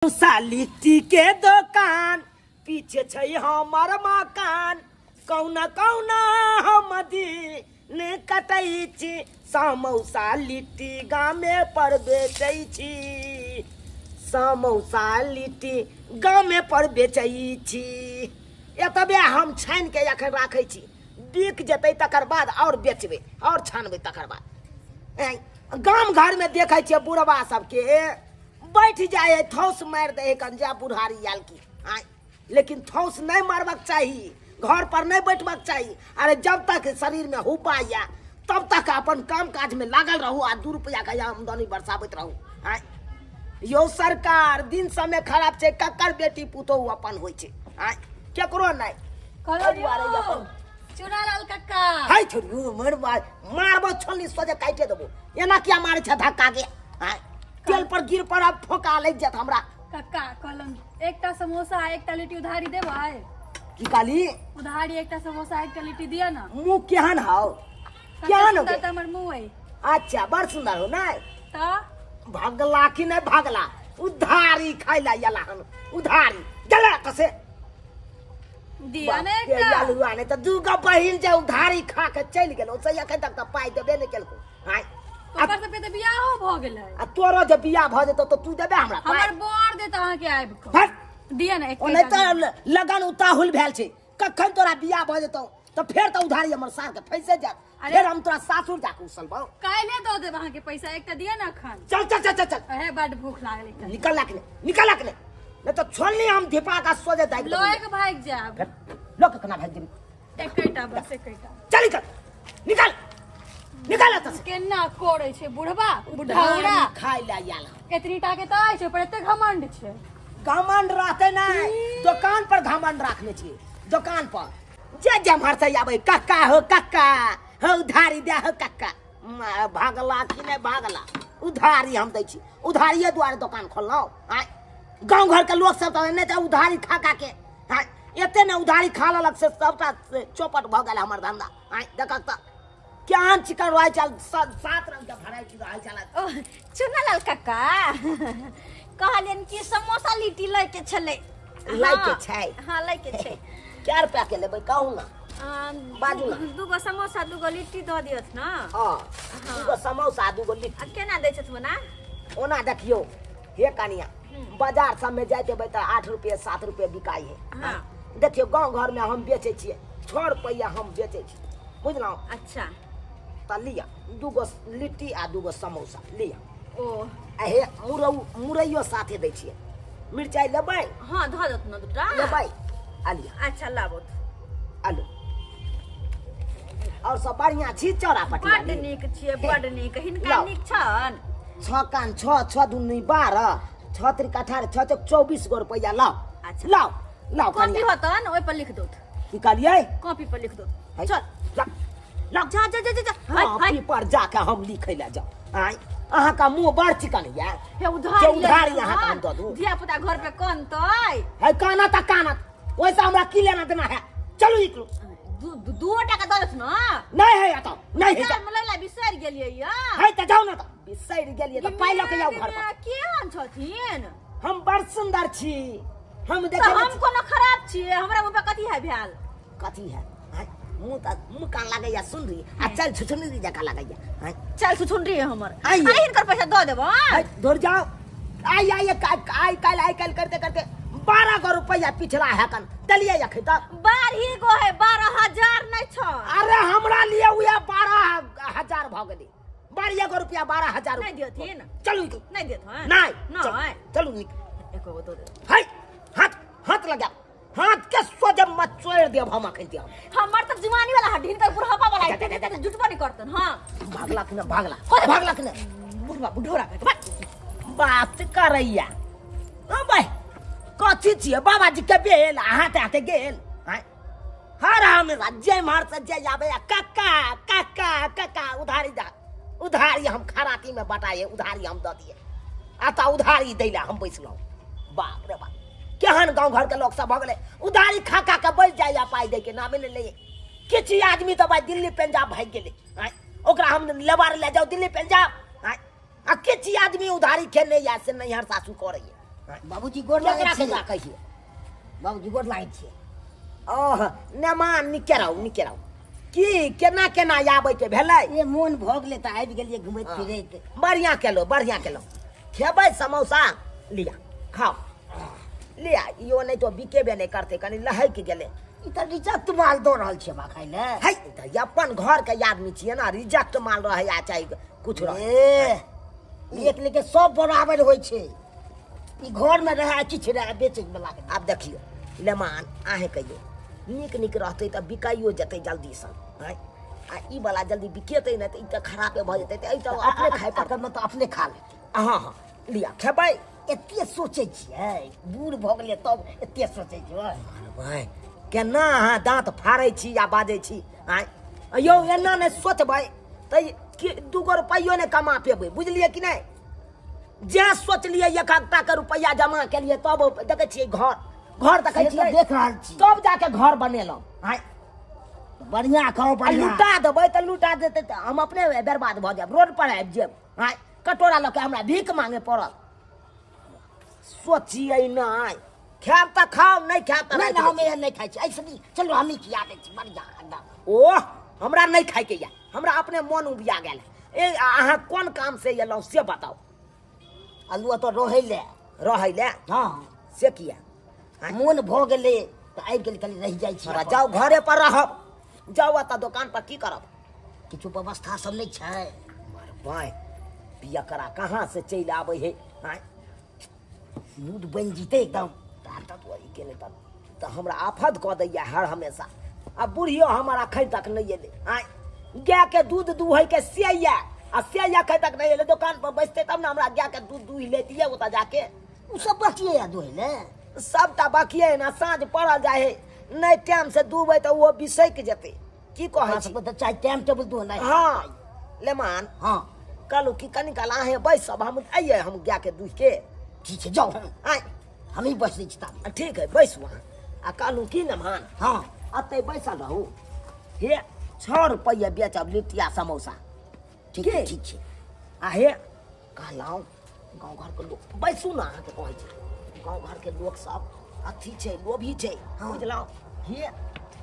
लिट्टी के दुकान पीछे छै हमर मकान कौना कौना हम दिन कटै छी समोसा लिट्टी गामे पर बेचै छी समोसा लिट्टी गामे पर बेचै छी एतबे हम छानि के एखन राखै छी बिक जेतै तकर बाद और बेचबै और छानबै तकर बाद गाम घर में देखै छियै बुढ़वा सबके बैठ जाए थौस मार दे कंजा बुढ़ारी आल की लेकिन थौस नहीं मारबाक चाहिए घर पर नहीं बैठबाक चाहिए। अरे जब तक शरीर में हुपा या तब तक अपन काम काज में लागल रहू आ 2 रुपया के आमदनी बरसाबैत रहू। यो सरकार दिन समय खराब छै ककर बेटी पुतोहू अपन होय छै केकरो नहीं चुनालाल कक्का हाय छोड़ू मारबो छोली सोजे काटे देबो एना किया मारे छ धक्का के तेल पर गिर पर अब ठोका लग जात हमरा कक्का कहलन एकटा समोसा एकटा लिट्टी उधारी देबै की काली उधारी एकटा समोसा एकटा लिट्टी दिया ना मुंह केहन हाउ केहन हो त हमर मुंह है अच्छा बड़ सुंदर हो नहीं त भागला कि नहीं भागला उधारी खाइला यला हम उधारी जला कसे दिया ने यालुआ ने त दूगो बहिन जे उधारी खा के चल गेल ओसे एखन तक त पाई देबे नहीं केलको हाय तोकर से पे त बियाह भ गेलै आ तोरो जे बियाह भ जेतो त तू देबे हमरा हमर बोर देत अहाँ के आइब क हट दिया ना एक ओने त लगन उताहुल भेल छै कखन तोरा बियाह भ जेतो त फेर त उधारी हमर सार के फैसे जात फिर हम तोरा सासुर जाके उसलबो काइले दो देब अहाँ के पैसा एकटा दिया ना अखन चल चल चल चल अहे बड भूख लागल निकल लाकले नहीं तो छोड़नी हम धिपा का सोजे दाई लोए के भाग जाब लोग कना भाग दिम एकैटा बस एकैटा चल निकल निकल त केना कोड़े छै बुढ़वा बुढ़ौरा खाइ ला याला एतनीटा के त छै पर एते घमंड छै घमंड रहते नहीं दुकान पर घमंड रखने छी दुकान पर जे जमहर से आबै कक्का हो उधारी दे हो कक्का भागला कि नहीं भागला उधारी हम दै छी उधारिये द्वारे दुकान खोललौ गांव घर के लोग सब त नहीं त उधारी खा के एते न उधारी खा लेलक से सबटा चौपट भ गेल हमर धंधा देखक त केहन चिकन राय चल 7 रंग के वैरायटी राय चल चुनालाल कक्का कहलियन कि समोसा लिट्टी लै के छले लै के छै हां लै के छै क्या रुपया के लेबै कहू ना बाजू ना दूगो समोसा दूगो लिट्टी द दियत ना हां दूगो समोसा दूगो लिट्टी केना दै छथि मना ओना देखियो हे कनिया बाजार सब में जाते बे त 8 रुपया 7 रुपया बिकाई है हां देखियो गांव घर में हम बेचे छिए 6 रुपया हम बेचे छी बुझलौ अच्छा त लिया दूगो लिट्टी आ दूगो समोसा लिया ओ हे मुरैयो साथे दै छिए मिरचाई लेबै हां ध दत न दुटा लेबै आलिया अच्छा लाबत आलू और सब बढ़िया छी चौरा पटिया बड नीक छिए बड नीक हिनका नीक छन 6 कान 6 दुनी 12 6 त्रिक 18 6 24 गो रुपया लाओ अच्छा लाओ कॉपी होतन ओइ पर लिख दोत की कहलिए कॉपी पर लिख दोत चल लाओ जा कॉपी पर जाके हम लिखै ला जाओ अहाँ का मुंह बड़ चिकन है हे उधारी अहाँ का हम द दू धिया पुता घर पे कानतै है कानत वैसा हमरा की लेना देना है चलो निकलो 2 टका दलत न नहीं है आता नहीं है मलाई बिसर गेलियै या है त जाओ ना त बिसर गेलिए त पाइ ल के जाओ घर पर केहन छथिन हम बड़ सुंदर छी हम त देखे हम कोनो खराब छियै हमरा मुंह पे कथि है भेल कथी है मुंह कान लागैया सुन रही आ चल छुछुनी जका लागैया चल सुन रही हमर आई हिनकर पैसा दो देबो दौड़ जाओ आई कल करते 12 गो रुपया पिछला है कन दलिए यखे त 12 गो है 12000 नहीं छ अरे हमरा लिए हुआ 12000 भ गेली 12 गो रुपया 12000 नहीं दियथिन चलू नहीं देत है नहीं चलू एको गो दो दे हाय हाथ लगा हाथ के सोजे मत चोड़ दे हम अखन दिया हमर त जवानी वाला हड्डी हिनकर बुढ़ापा वाला जुटबा नहीं करतन हां भागला कि ना बुढ़ोरा बात करैया ओ भाई कथी छिए बाबाजी के बेल हाथे गेल हर हम राज्य मार से जे आबे कक्का उधारी हम खराती में बटाए उधारी हम द दिए आता उधारी दैला हम बैसलौ बाप रे बाप केहन गांव घर के लोग सब भगले उधारी खा के बैठ जाइया पाई दे के नामे ले किछ आदमी तो भाई दिल्ली पंजाब भाग गेले ओकरा हम लेबार ले जाओ दिल्ली पंजाब आ किछ आदमी उधारी खेने या से नहीं हर सासू करे बाबूजी गोर लागै केकरा छी केकरा कहिए बाबूजी गोर लागै छी ओह नेमान निकेराउ की केना केना आबै के भेलै ये मोन भऽ गेलै तऽ आबि गेलियै घुमैत फिरैत बढ़िया केलो खेबै समोसा लिया खाओ लिया इहो नहीं तो बिकेबे नहीं करते कनी लहक गेले ई तऽ रिजल्ट माल दऽ रहल छै बा खाइ ले है त अपन घर के आदमी छियै ना रिजेक्ट माल रहे या चाहे कुछ रहे एक लेके सब बराबर होइ छै ई घर में रहे किछ रहे बेचे वाला के आब देखियो लेमान आहे कहियो नीक रहते त बिकाइयो जते जल्दी से है आ ई वाला जल्दी बिकेते न त ई त खराबे भ जेते त ई त अपने खाय पर में तऽ अपने खा लेतै हाँ लिया खेबै एते सोचै छियै बूढ़ भऽ गेलियै तब एते सोचै छियै भाई केना अहाँ दाँत फाड़ै छी या बाजै छी आय यौ एना नहि सोचबै तऽ दूगो रुपैयो नहि कमा पेबै बुझलियै कि नहि जे सोचलियै 1 के रुपैया जमा केलियै तब देखै छियै घर देखै छियै देख रहल छी तब जाके घर बनेलहुँ आय बढ़िया खाओ बढ़िया लुटा देबै तऽ लुटा देतै तऽ हम अपने बर्बाद भऽ जायब रोड पर आबि जायब आय कटोरा लऽ के हमरा भीख मांगे पड़त सोचिए नहीं खाब तो खाओ नहीं खाब तो नहीं हम एहन नहीं खाइ छी ऐसे नहीं चलो हम ही खिया दै छी बढ़िया एकदम ओह हमरा नहीं खाए के या हमरा अपने मन उबिया गेल ए अहाँ कोन काम से एलहुँ से बताओ अलुआ तो रहै ले हाँ से किया मोन भऽ गेलै तऽ आबि गेल कनी रहि जाइ छी जाओ घरे पर रहब जाओ एतऽ दुकान पर की करब किछु व्यवस्था सब नहीं छै भाई पिया करा कहाँ से चलि आबै है मूड बनि जीते एकदम तो हमरा आफत कऽ दैया हर हमेशा आ बुढ़ियो हमारा खै तक नहीं एले आय गाय के दूध दुहै के सेया आ सेया खै तक नहीं एले दुकान पर बैठते तब ना हमरा गाय के दूध दुहि लेतिए ओतऽ जाके उ सब बचिए या दोहे ले सबटा बाकिए ना साँझ पड़ल जाए है नहीं टाइम से दुहबै तऽ वो बिसैक जेतै की कहै छी तऽ चाहे टाइम टेबल दो नहीं हाँ लेमान हाँ कहलू कि कनी काल अहे बैसब हम आइए हम गाय के दूह के ठीक है जाओ आय हम ही बैठ दै छी ताबे ठीक है बैसू अहाँ आ कहलू की लेमान हाँ अतै बैसल रहू हे 6 रुपये बेचब लिट्टिया समोसा ठीक की? है ठीक है आ हे कहलहुँ गाँव घर के लोग बैसू ना अहाँके कहै छी गाँव घर के लोग सब अथी छै लोभी छै बुझलहुँ हे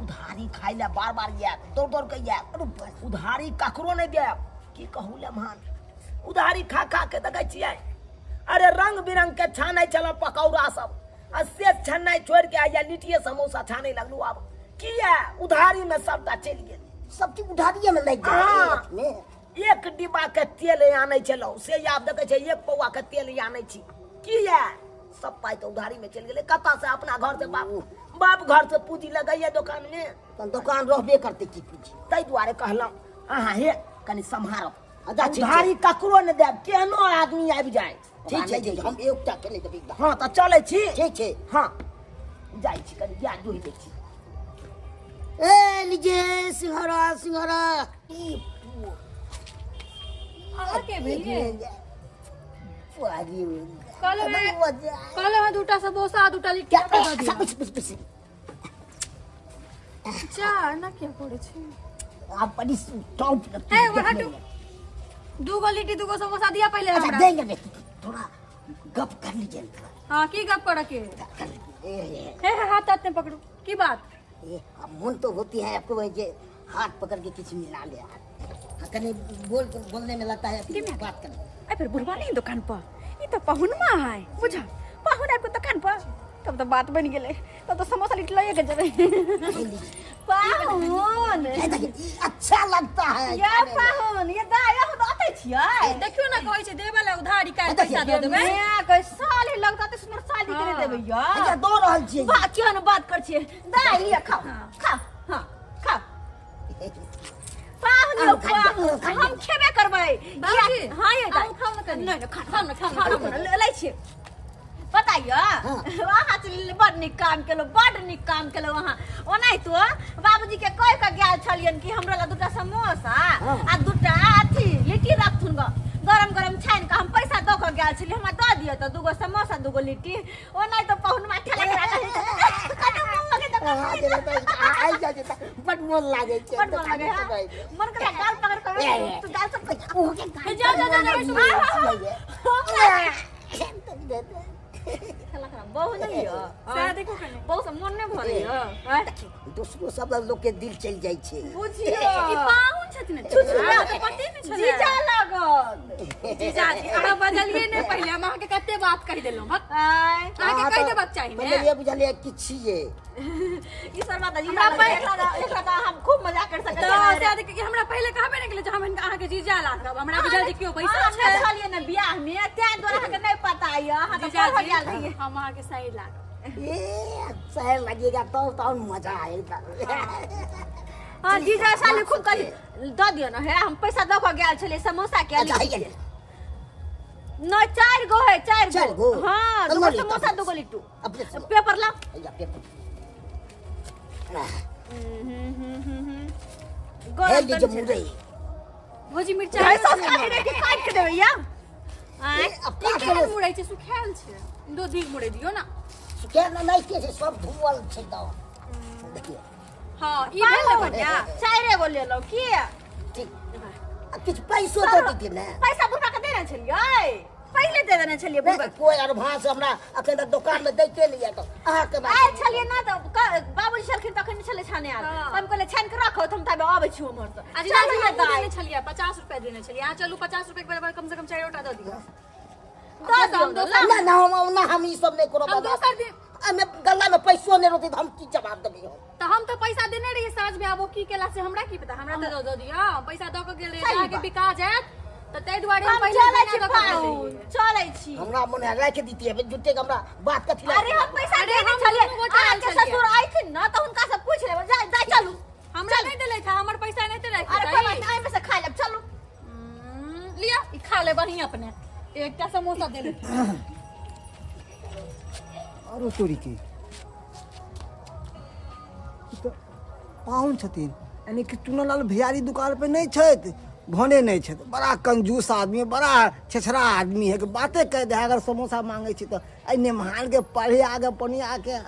उधारी खाइ ले बार आयत दौड़ के आयत उधारी ककरो नहीं देब की कहू लेमान उधारी खा के देखै छियै अरे रंग बिरंग के छानै चल पकौड़ा सब आ से छन्नाई छोड़ के आइया लिट्टिए समोसा छानै लगलू आब किया उधारी में सबटा चलि गेल सब चीज उधारिये में लग हाँ। गया एक डिब्बा के तेल आनै छलौ से आब देखै छै 1 पौआ के तेल आनै छी किया सब पाई तो उधारी में चलि गेलै कतऽ से अपना घर से बाप घर से पूंजी लगाइए दुकान में तो दुकान रहबे करते की पूछी ताहि दुआरे कहलहुँ अहाँ हे कनि सम्हारब अच्छा, ठीक उधारी ककरो नहि देब केहनो आदमी आबि जाए ठीक है हम एकटा के नहीं देबे हाँ तऽ चलै छी ठीक है हाँ जाइ छी कनि गाय दुहि दै छी ए लीजिए सिंघारा सिंघारा अहाँ के भेलिए वाजी कहले हैं 2टा समोसा 2टा लिट्टी क्या दऽ दियौ। बस बस बस जा ना क्या करे छी आप बड़ी टॉप ए वो हटो 2 लिट्टी 2 समोसा दिया पहले अच्छा हमरा देंगे बेटी थोड़ा गप कर लीजिए हां की गप करे के कर लीजिए हे हाथ हाथ में पकड़ो की बात ये अब मन तो होती है आपको वही हाथ पकड़ के किसी मिला ले हाँ, कहीं बोलने में लगता है फिर बात करने ए फिर बुढ़वा नहीं दुकान पर ई तो पहुनमा है बुझा पहुन आपको दुकान पर तब तो बात बन गेले तब तो समोसा लिट्टी लइए के जबे पाहुन अच्छा लगता है या पाहुन ये दाया हो आते छियै देखियो ना कहै छै देबे ला उधारी का अच्छा, पैसा दे देबे मैं कोई साल ही लगता तो सुंदर शादी करे देबे या अच्छा दो रहल छियै बात क्यों ना बात कर छियै दाई लिया खाओ खाओ हां खाओ पाहुन आउ, खाइए, आउ, खाइए। हम खेबे करबै बाबूजी, हां ये दाई आउ, खाओ ना कनी। नहीं खाओ लै छियै बताइयो वहाँ से बड़ निक काम केलो वहाँ ओनाहि तो बाबूजी के कह के गेल छलियन कि हमरा ला 2टा समोसा आ 2टा अथी लिट्टी रखथुन गरम गरम छाइन के हम पैसा दऽ के गेल छलियै हमरा दऽ दियौ तऽ 2 समोसा 2 लिट्टी ओनाहि तो पहुनमा ठेला आई जा बड़ मन लागे छै बड़ मन लागे मन के गाल पकड़ कर तू गाल सब जा जा खेला खराब बहु नहीं हो सएह देखो कने बहु से मन नहीं भरे हो हैं? दोसरो सब लोग के दिल चल जाइ छै बुझियो ई पाहुन छथिन हमरा तऽ पते नहि छलै जीजा लगत जीजाजी अहाँ बदलिए नहि पहिले हम अहाँके कते बात कहि देलहुँ भक आय अहाँके कहि देबाक चाही ने पहिले ये बुझलिए कि छिए ई सब बात जीजा हमरा एकरा तऽ हम खूब मजाक कर सकैत तऽ सएह देखिए कि हमरा पहिले कहबे नहि केलै जे हम अहाँके जीजा लागब हमरा बुझल जे केओ पैसा छै छलिए ने बियाह में तैं द्वारा अहाँके नहीं पता ये अहाँ तऽ पढ़ गेल रहिए हम अहाँके सही लागब ये सही लगेगा तो मजा आएगा हां जीजा साले खूब कही द दियो ना हे हम पैसा द के गेल छलिए समोसा के अच्छा है गेल न 4 गो है 4 चार गो? हां तो दो लो समोसा लिट्टू। दो गो लिट्टू अपने से पेपर ला या पेपर हे लीजिए मुरई भोजी मिरचाई पैसा खाई रे के काट के देबै या आय अब ई का केहन करो मुरई छै सुखायल छै दो दिग मुरई दियो ना क्या ना नहीं के सब धुआल छै दाव देखिए हाँ ई भेल ने बढ़िया 4 गो ले लो की ठीक अब कुछ पैसो दे दीजिए ना पैसा बुढ़ा के देने छलिए पहले दे देने छलिए बुढ़ा नहीं, कोई एडवांस हमरा अखन तक दुकान में दैते लिया तो अहाँ के आय बात छलिए ना तो बाबूजी छलखिन तखन छले छाने आल हाँ। हम कहले छान के रखो हम ताबे आबै छी हमर से आज चल जी ये हम दाई देने छलिए 50 रुपए देने छलिए यहाँ चलू 50 रुपए के बराबर कम से कम 4 ओटा दे दियो दो दियो दोसर- ना ना ना हम ई सब नहीं करो हम दोसर दिन हमें गला में पैसो नहीं रहते तो हम की जवाब देबे हम तो हम तो पैसा देने रहिए साँझ में आब ओ की केला से हमरा की पता हमरा तो दो दियो पैसा दो के गेल रहिए सही आगे बात। बिका जात तो तै दुआरे हम हम पहले चलै महीना छी दो पाहुन चलै छी हमरा मन है रख दीती है जुटे के हमरा बात कथी अरे हम पैसा अरे देने हम छलिए दुनू गोटा आयल अहाँके छलिए। ससुर आइथिन ना तो हुनका से पूछ लेबै जा जा चलू हमरा नहीं देले था हमर पैसा नहीं देले अरे कोई बात नहीं में से खा लेब चलू लिया ई खा ले बही अपने एकटा समोसा दे ले आरो चोरी की पाहुन छथिन यानी कि चुनलाल भैयारी दुकान पे नहीं छथि भने नहीं छथि बड़ा कंजूस आदमी है बड़ा छछरा आदमी है कि बातें कह दे अगर समोसा मांगे छी तो अने महान के पढ़े आगे पनी आके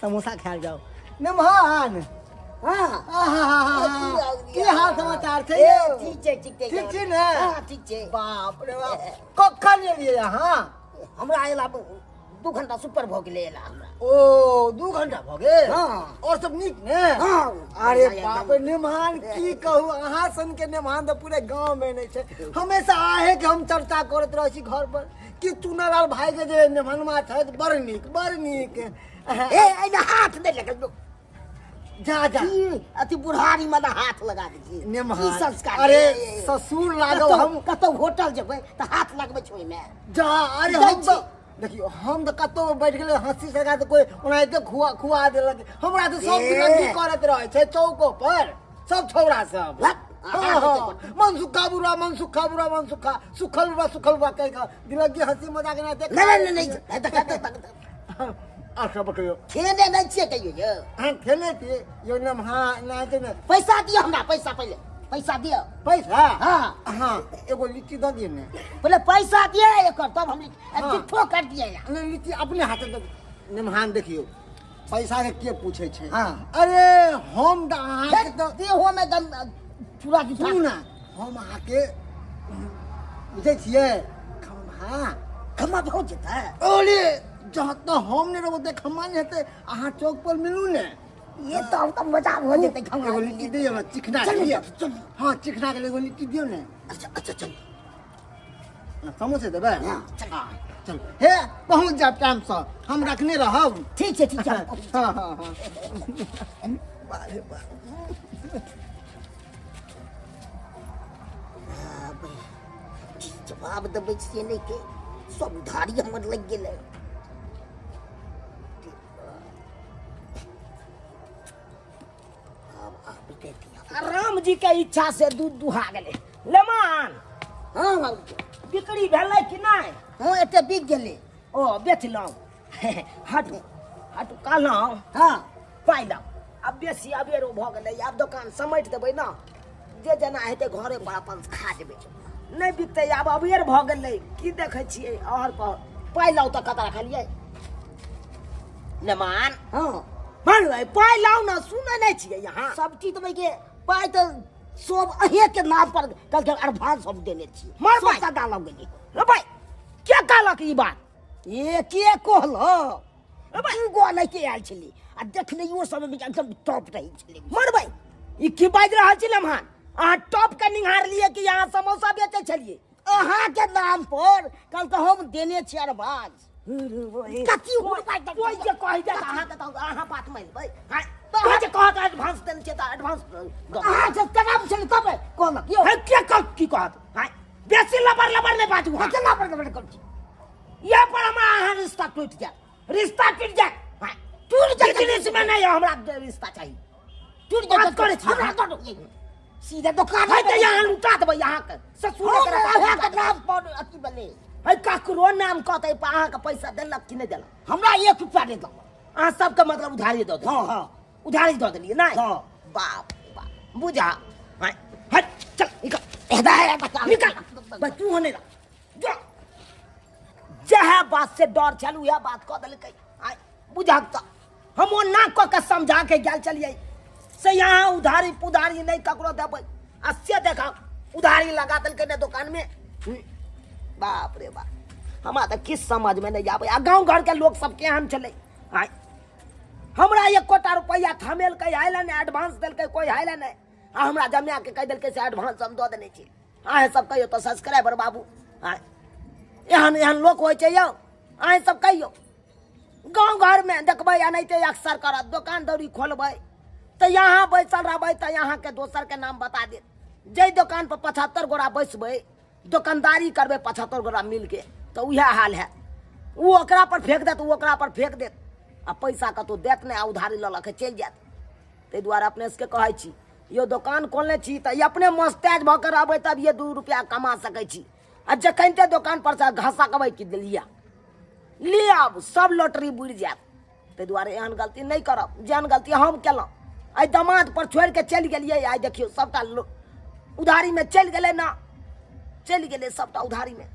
समोसा खा जाओ नेमहान हां की हाल समाचार छै ए यौ? ठीक छै ठीक छै ठीक छै ने हां ठीक छै बाप रे बाप कखन एलियै यहाँ हमरा एला 2 घंटा सुपर भ गेलै एला हमरा ओ 2 घंटा भ गेल हाँ। और सब नीक ने हाँ। अरे बढ़िया बाप एकदम। रे नेमान की कहू अहाँ सन के नेमान तो पूरे गांव में नहीं छे हमेशा आहे के हम चर्चा करत रहै छी घर पर कि चुनालाल भाई के जे नेमानमा छै बड़ नीक ए एना हाथ दे लगे जा जा अति बुढ़ारी में हाथ लगा दीजिए नेमान की संस्कार अरे ससुर लागो हम कतौ होटल जेबै त हाथ लगबै छै ओइमे जा अरे जाइ हम तो देखियो हम तो कतो बैठ गेले हंसी सगा तो कोई ओनाहिते खुआ देलक हमरा तो सब दिन की करत रहे छै चौको पर सब छौरा सब मन सुखा सुखल बुरा कह का दिलक की हंसी मजाक ना देख नहीं तक अच्छा बकयो खेने नहीं छिए कहियो ये हां खेले थे यो नम हां ना ते ना पैसा दियो हमरा पैसा पहले पैसा दियो पैसा हां हां एगो लिट्टी दे दिए ने पहले पैसा दिए एकर तब हम चिट्ठो कर दिए नहीं लिट्टी अपने हाथ दे नेमहान देखियो पैसा के पूछे छै हाँ। अरे हम त अहाँ के तो देहो में दम चूड़ा की सुनू ना हम अहाँ के बुझे छियै खम्भा खमा बहुत जेता है ओले जहाँ तो हम ने रहते खम्भा नहीं हेते अहाँ चौक पर मिलू ने ये तो हमका मजा हो जेते खमा एगो लिट्टी दियो ना चिकना के लिए हाँ चिकना के लिए एगो लिट्टी दियो ने अच्छा अच्छा चल समोसे देबै हाँ, हाँ चल हे पहुँच जाब टाइम से हम रखने रहब ठीक है ठीक है हाँ हाँ हाँ बारे बारे जवाब देबै से नहीं के सब धारी हमर लग गेलै राम जी के इच्छा से दूध दुहा गेले लेमान हाँ हाँ बिक्री भेलै कि नहीं हाँ एते बिक गेलै ओ बेचलहुँ हटू हटू कहलहुँ हाँ पाइ लउ अब बेसी अबेरो भऽ गेलै आब दोकान समेट देबै ने जे जेना हेतै घरे पर अपन खा जेबै नहीं बिकतै आब अबेर भऽ गेलै की देखै छियै और पाइ लउ तऽ कतऽ रखलियै लेमान हाँ मान लै पाइ लउ ने सुनै नहि छियै यहाँ सब चीज देबै के पाइ तऽ सब अहे के नाम पर कल के एडवांस हम देने छी मार सब पाइ। सदा लग गेली रे भाई क्या कहलक ई बात ये के कहलो तू गो नहीं के आयल छली आ देखले यो समय में एकदम टॉप रही छली मरबै ई की बाज रहल छी लम्हान आ टॉप के निहार लिए कि यहाँ समोसा बेचे छलिए अहाँ के नाम पर कल तो हम देने छी अरबाज कथी हो कोई जे कहि दे अहाँ के त अहाँ बात मानबै हां तो जे कहत एडवांस देने छै त एडवांस अहाँ से तनाम छल तब कहलक यौ है के की कहत हां बेसी लबर नहीं बाजू हां केना पर कर छी ये पर हमरा अहाँ रिश्ता टूट जाए रिश्ता टूट जाए हां टूट जाए बिजनेस में नहीं हमरा रिश्ता चाहिए टूट जाए करे छी हमरा तो सीधे दुकान है त यहाँ लुटा देबै यहाँ के ससुर के नाम पर अथी बने है ककरो नाम कहते अहाँ के पैसा देलक कि नहीं देलक हमरा 1 रुपया नहीं दो अहाँ सबके मतलब उधारी दो हां हां उधारी दो दिलिए नहीं हां बाप बाप बुझा हट चल निकल हदाया बता निकल बस तू होने रह जा जह बात से डर चलू यह बात कह दिलकै आय बुझा त हम वो ना क के समझा के गेल चलिए से यहाँ उधारी पुधारी नहीं ककरो देबै आ से देखा उधारी लगा दिलकै ने दुकान में बाप रे बाप हमरा तो किस समझ में नहीं आबै आ गांव घर के लोग सब केहन चले आय हमरा 1 कोटा रुपया थमेल के आइले ने एडवांस देलकै कोई आइले नहीं आ हमरा जमिया के कह देलकै से एडवांस हम दो देने छी अहे सब कहियो तो सब्सक्राइबर बाबू आय एहन एहन लोग होय छै यौ अहे सब कहियो गांव घर में देखबै आ नहीं ते अक्सर करत दुकान दौरी खोलबै तो यहाँ बैसल रहबै तो यहाँ के दोसर के नाम बता दे जे दुकान पर 75 गोरा बैसबै दुकानदारी करबै 75 गोरा मिल के तो उहे हाल है वो ओकरा पर फेंक देत वो ओकरा पर फेंक देत आ पैसा कतौ देत नहीं आ उधारी लऽ के चलि जायत ताहि दुआरे अपने से कहै छी यो दुकान खोलने छी तो अपने मस्तेज भऽ के रहबै तब ये 2 रुपया कमा सकै छी आ जखनते दुकान पर से घसकबै कि लिया लिया सब लॉटरी बुड़ि जायत ताहि दुआरे एहन गलती नहीं करब जेहन गलती हम केलहुँ आई दामाद पर छोड़ के चल गए आई देखियो सबटा उधारी में चल गए ना चल गए सबटा उधारी में